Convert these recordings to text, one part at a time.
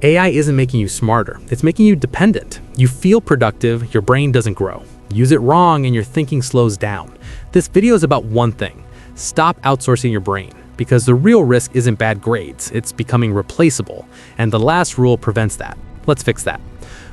AI isn't making you smarter, it's making you dependent. You feel productive, your brain doesn't grow. Use it wrong and your thinking slows down. This video is about one thing: stop outsourcing your brain. Because the real risk isn't bad grades, it's becoming replaceable. And the last rule prevents that. Let's fix that.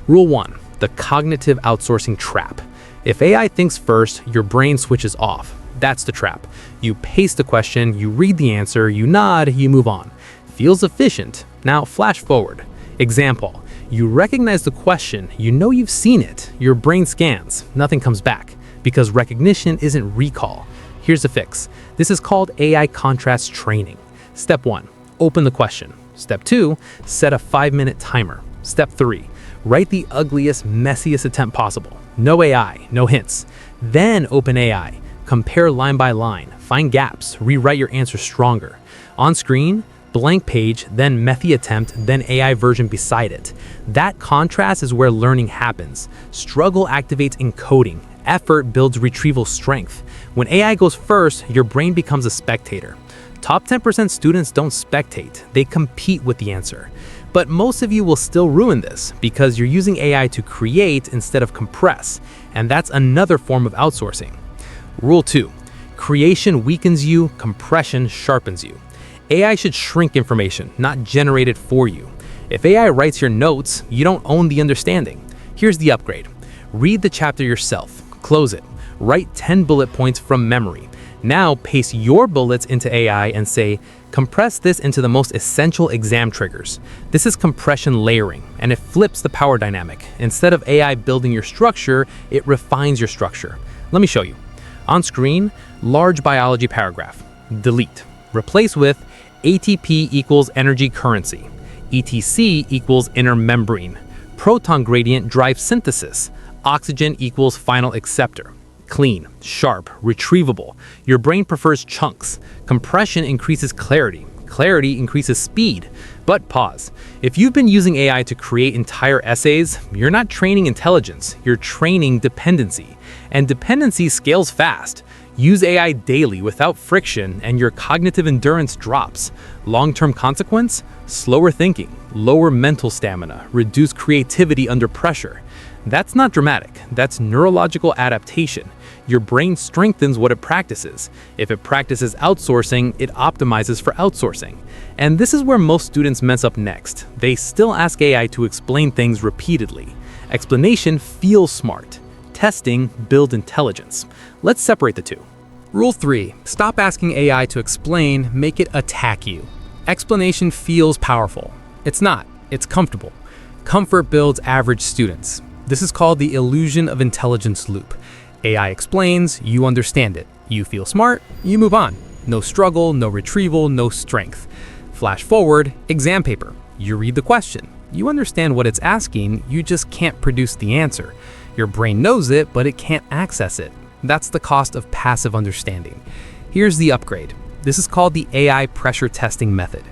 Rule 1, the cognitive outsourcing trap. If AI thinks first, your brain switches off. That's the trap. You paste the question, you read the answer, you nod, you move on. Feels efficient. Now flash forward. Example, you recognize the question, you know you've seen it, your brain scans, nothing comes back. Because recognition isn't recall. Here's the fix. This is called AI contrast training. Step 1, open the question. Step 2, set a 5-minute timer. Step 3, write the ugliest, messiest attempt possible. No AI, no hints. Then open AI. Compare line by line, find gaps, rewrite your answer stronger. On screen, blank page, then methy attempt, then AI version beside it. That contrast is where learning happens. Struggle activates encoding. Effort builds retrieval strength. When AI goes first, your brain becomes a spectator. Top 10% students don't spectate, they compete with the answer. But most of you will still ruin this because you're using AI to create instead of compress, and that's another form of outsourcing. Rule 2, creation weakens you, compression sharpens you. AI should shrink information, not generate it for you. If AI writes your notes, you don't own the understanding. Here's the upgrade. Read the chapter yourself, close it, write 10 bullet points from memory. Now paste your bullets into AI and say, compress this into the most essential exam triggers. This is compression layering, and it flips the power dynamic. Instead of AI building your structure, it refines your structure. Let me show you. On screen, large biology paragraph. Delete. Replace with ATP equals energy currency. ETC equals inner membrane. Proton gradient drives synthesis. Oxygen equals final acceptor. Clean, sharp, retrievable. Your brain prefers chunks. Compression increases clarity. Clarity increases speed. But pause. If you've been using AI to create entire essays, you're not training intelligence, you're training dependency. And dependency scales fast. Use AI daily without friction and your cognitive endurance drops. Long-term consequence? Slower thinking, lower mental stamina, reduced creativity under pressure. That's not dramatic, that's neurological adaptation. Your brain strengthens what it practices. If it practices outsourcing, it optimizes for outsourcing. And this is where most students mess up next. They still ask AI to explain things repeatedly. Explanation feels smart. Testing builds intelligence. Let's separate the two. Rule 3, stop asking AI to explain, make it attack you. Explanation feels powerful. It's not, it's comfortable. Comfort builds average students. This is called the illusion of intelligence loop. AI explains, you understand it. You feel smart, you move on. No struggle, no retrieval, no strength. Flash forward, exam paper. You read the question. You understand what it's asking, you just can't produce the answer. Your brain knows it, but it can't access it. That's the cost of passive understanding. Here's the upgrade. This is called the AI pressure testing method.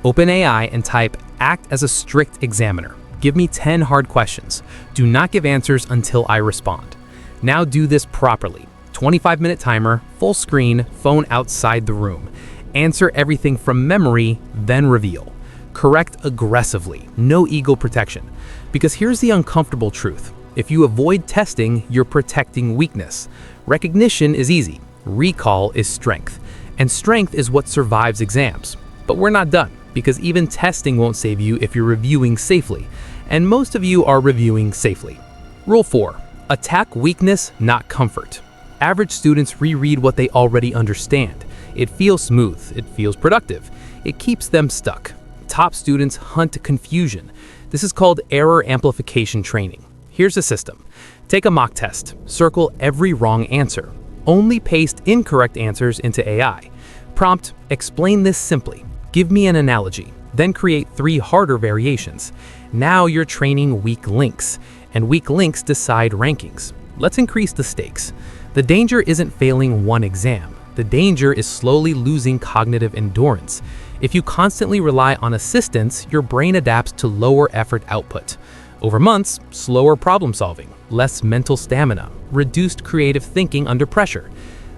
Open AI and type, act as a strict examiner. Give me 10 hard questions. Do not give answers until I respond. Now do this properly. 25-minute timer, full screen, phone outside the room. Answer everything from memory, then reveal. Correct aggressively, no ego protection. Because here's the uncomfortable truth. If you avoid testing, you're protecting weakness. Recognition is easy. Recall is strength. And strength is what survives exams. But we're not done, because even testing won't save you if you're reviewing safely. And most of you are reviewing safely. Rule 4, attack weakness, not comfort. Average students reread what they already understand. It feels smooth, it feels productive. It keeps them stuck. Top students hunt confusion. This is called error amplification training. Here's the system. Take a mock test. Circle every wrong answer. Only paste incorrect answers into AI. Prompt, explain this simply. Give me an analogy. Then create 3 harder variations. Now you're training weak links, and weak links decide rankings. Let's increase the stakes. The danger isn't failing one exam. The danger is slowly losing cognitive endurance. If you constantly rely on assistance, your brain adapts to lower effort output. Over months, slower problem solving, less mental stamina, reduced creative thinking under pressure.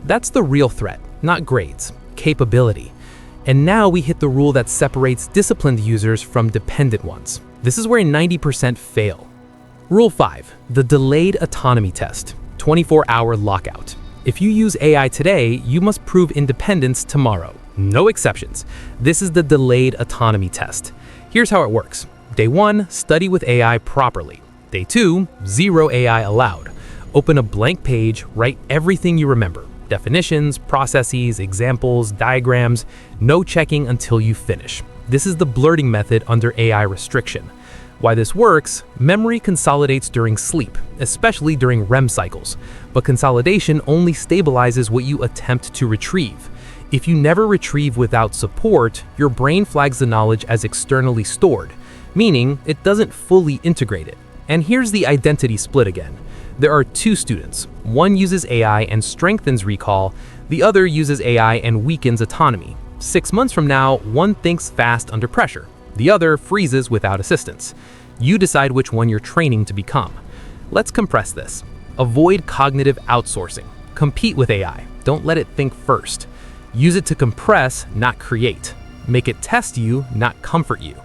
That's the real threat, not grades, capability. And now we hit the rule that separates disciplined users from dependent ones. This is where 90% fail. Rule 5. The delayed autonomy test. 24-hour lockout. If you use AI today, you must prove independence tomorrow. No exceptions. This is the delayed autonomy test. Here's how it works. Day 1, study with AI properly. Day 2, zero AI allowed. Open a blank page, write everything you remember. Definitions, processes, examples, diagrams. No checking until you finish. This is the blurting method under AI restriction. Why this works: memory consolidates during sleep, especially during REM cycles, but consolidation only stabilizes what you attempt to retrieve. If you never retrieve without support, your brain flags the knowledge as externally stored, meaning it doesn't fully integrate it. And here's the identity split again. There are two students. One uses AI and strengthens recall, the other uses AI and weakens autonomy. 6 months from now, one thinks fast under pressure. The other freezes without assistance. You decide which one you're training to become. Let's compress this. Avoid cognitive outsourcing. Compete with AI. Don't let it think first. Use it to compress, not create. Make it test you, not comfort you.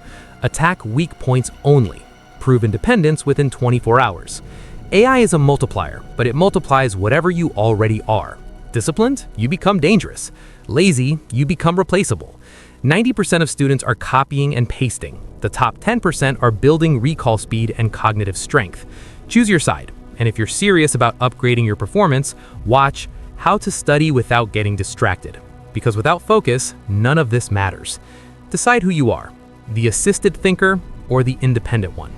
Attack weak points only. Prove independence within 24 hours. AI is a multiplier, but it multiplies whatever you already are. Disciplined, you become dangerous. Lazy, you become replaceable. 90% of students are copying and pasting. The top 10% are building recall speed and cognitive strength. Choose your side, and if you're serious about upgrading your performance, watch How to Study Without Getting Distracted. Because without focus, none of this matters. Decide who you are, the assisted thinker or the independent one.